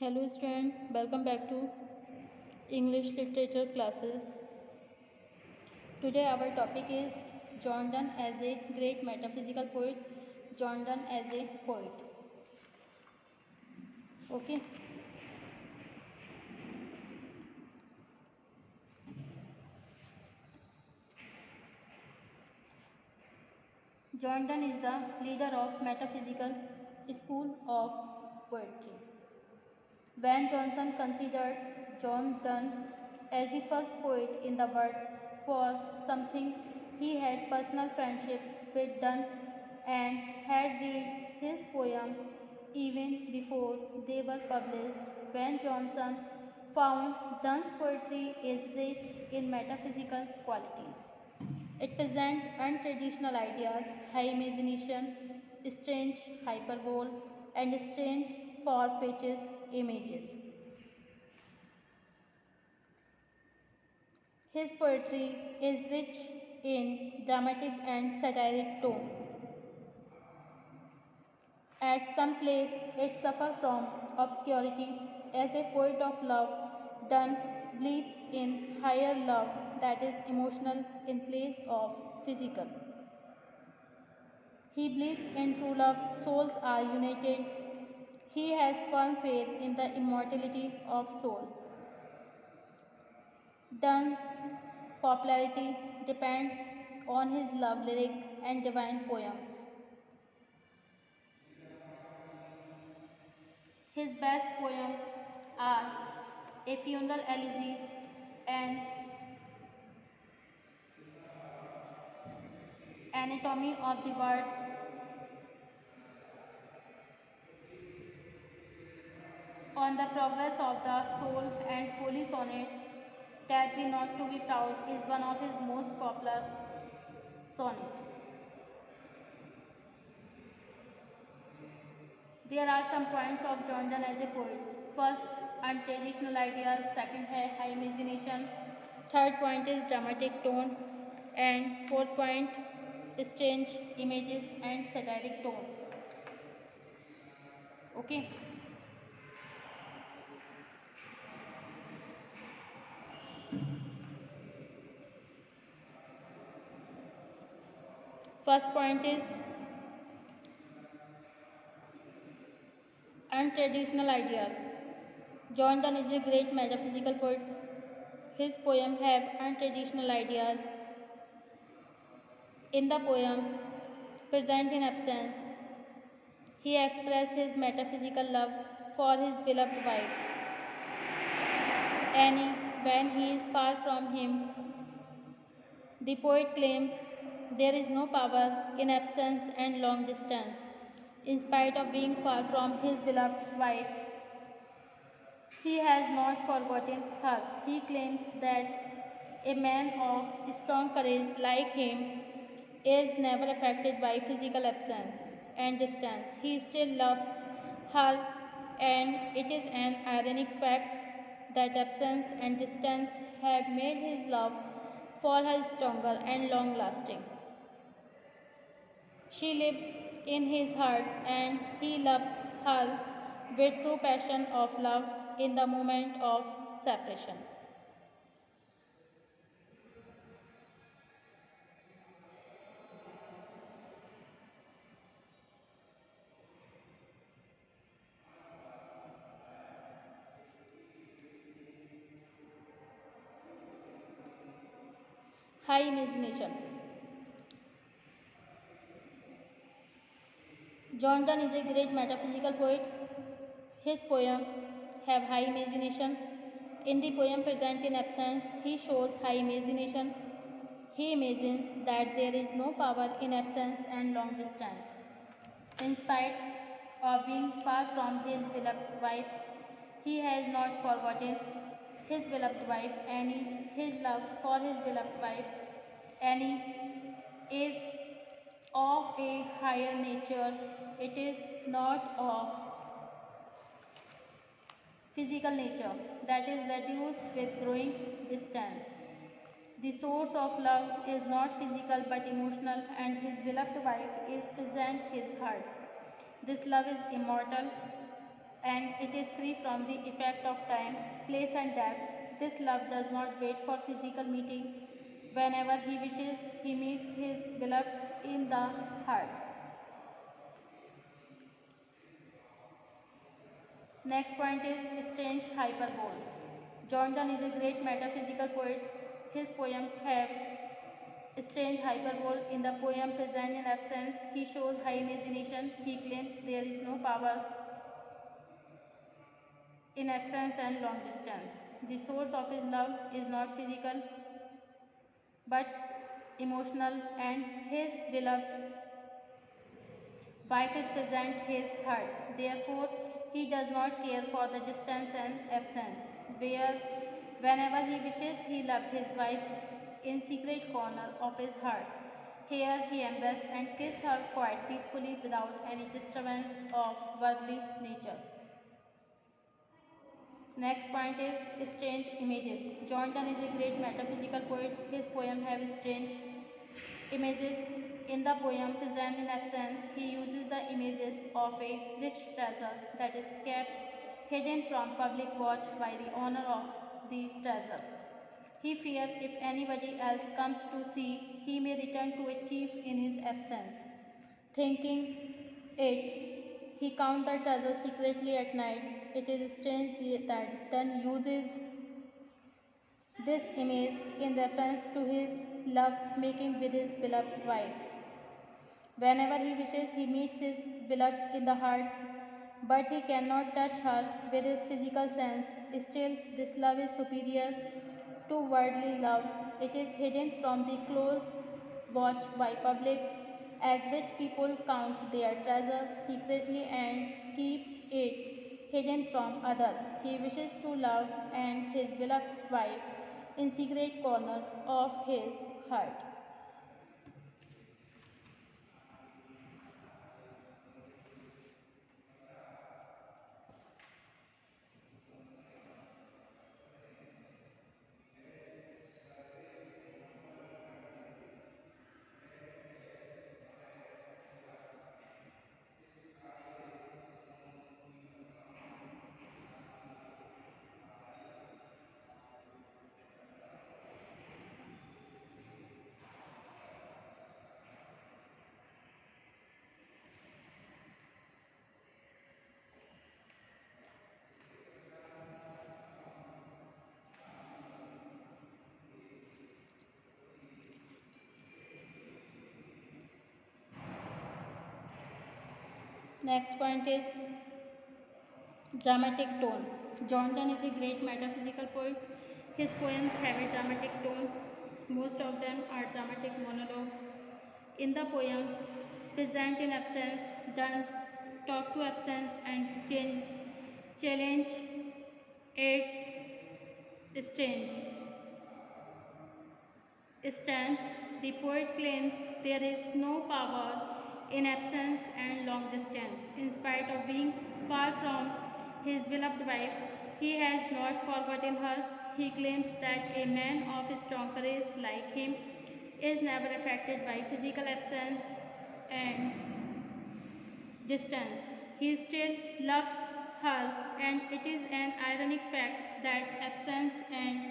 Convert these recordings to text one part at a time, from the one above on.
Hello student, welcome back to English literature classes. Today our topic is John Donne as a great metaphysical poet. John Donne as a poet. Okay. John Donne is the leader of metaphysical school of poetry. Van Johnson considered John Donne as the first poet in the world for something he had personal friendship with Donne and had read his poem even before they were published. Van Johnson found Donne's poetry is rich in metaphysical qualities. It presents untraditional ideas, high imagination, strange hyperbole, and strange far-fetched images. His poetry is rich in dramatic and satiric tone. At some place, it suffers from obscurity. As a poet of love, Donne believes in higher love that is emotional in place of physical. He believes in true love, souls are united. He has firm faith in the immortality of soul. Donne's popularity depends on his love lyric and divine poems. His best poems are A Funeral Elegy and Anatomy of the Word. On the Progress of the Soul and Holy Sonnets. Death Be Not to Be Proud is one of his most popular sonnets. There are some points of John Donne as a poet. First, untraditional ideas. Second है high imagination. Third point is dramatic tone. And fourth point, strange images and satiric tone. Okay. First point is untraditional ideas. John Donne is a great metaphysical poet. His poems have untraditional ideas. In the poem, Present in Absence, he expresses his metaphysical love for his beloved wife, Annie, when he is far from him. The poet claims there is no power in absence and long distance. In spite of being far from his beloved wife, he has not forgotten her. He claims that a man of strong courage like him is never affected by physical absence and distance. He still loves her, and it is an ironic fact that absence and distance have made his love for her stronger and long lasting. She lived in his heart, and he loves her with true passion of love in the moment of separation. High imagination. John Donne is a great metaphysical poet. His poems have high imagination. In the poem Present in Absence, he shows high imagination. He imagines that there is no power in absence and long distance. In spite of being far from his beloved wife, he has not forgotten his beloved wife Annie. His love for his beloved wife Annie is of a higher nature. It is not of physical nature that is reduced with growing distance. The source of love is not physical but emotional, and his beloved wife is present his heart. This love is immortal and it is free from the effect of time, place, and death. This love does not wait for physical meeting. Whenever he wishes, he meets his beloved in the heart. Next point is strange hyperboles. John Donne is a great metaphysical poet. His poems have strange hyperbole. In the poem Present in Absence, he shows high imagination. He claims there is no power in absence and long distance. The source of his love is not physical but emotional, and his beloved wife is present his heart. Therefore, he does not care for the distance and absence. Whenever he wishes, he loved his wife in secret corner of his heart. Here he embraced and kissed her quite peacefully without any disturbance of worldly nature. Next point is strange images. John Donne is a great metaphysical poet. His poems have strange images. In the poem Present in Absence, he uses the images of a rich treasure that is kept hidden from public watch by the owner of the treasure. He fears if anybody else comes to see, he may return to a chief in his absence. Thinking it, he counts the treasure secretly at night. It is strange that Donne uses this image in reference to his love making with his beloved wife. Whenever he wishes, he meets his beloved in the heart, but he cannot touch her with his physical sense. Still, this love is superior to worldly love. It is hidden from the close watch by public, as rich people count their treasure secretly and keep it hidden from others. He wishes to love and his beloved wife in secret corner of his heart. Next point is dramatic tone. John Donne is a great metaphysical poet. His poems have a dramatic tone. Most of them are dramatic monologue. In the poem Present in Absence, Donne talk to absence and challenge its strength. The poet claims there is no power in absence and long distance. In spite of being far from his beloved wife, he has not forgotten her. He claims that a man of strong courage like him is never affected by physical absence and distance. He still loves her, and it is an ironic fact that absence and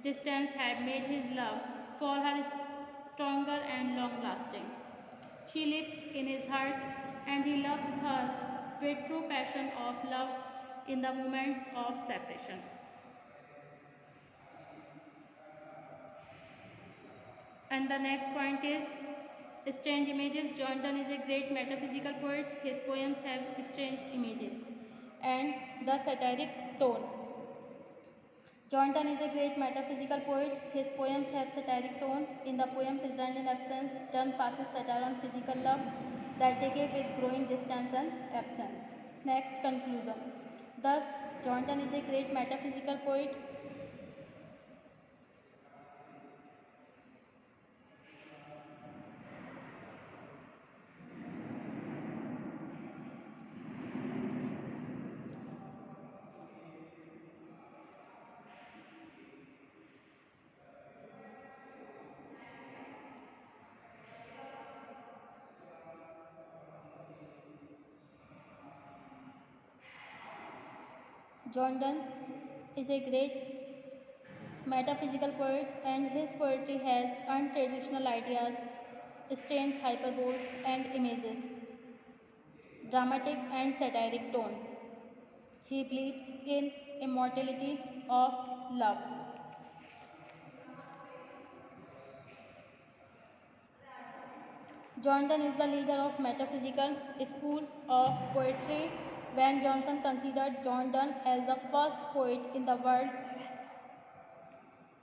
distance have made his love for her stronger and long lasting. She lives in his heart, and he loves her with true passion of love in the moments of separation. And the next point is strange images. John Donne is a great metaphysical poet. His poems have strange images and the satiric tone. John Donne is a great metaphysical poet. His poems have satiric tone. In the poem Present in Absence, Donne passes satire on physical love that decay with growing distance and absence. Next, conclusion. Thus, John Donne is a great metaphysical poet. John Donne is a great metaphysical poet, and his poetry has untraditional ideas, strange hyperboles and images, dramatic and satiric tone. He believes in immortality of love. John Donne is the leader of metaphysical school of poetry. Van Johnson considered John Donne as the first poet in the world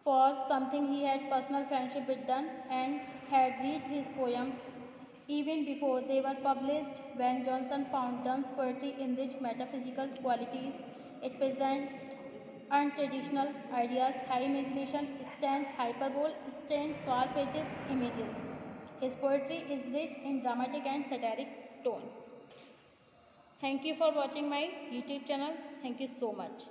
for something he had personal friendship with Donne and had read his poems even before they were published. Van Johnson found Donne's poetry enriched metaphysical qualities. It presents untraditional ideas, high imagination, strange hyperbole, strange far-fetched images. His poetry is rich in dramatic and satiric tone. Thank you for watching my YouTube channel. Thank you so much.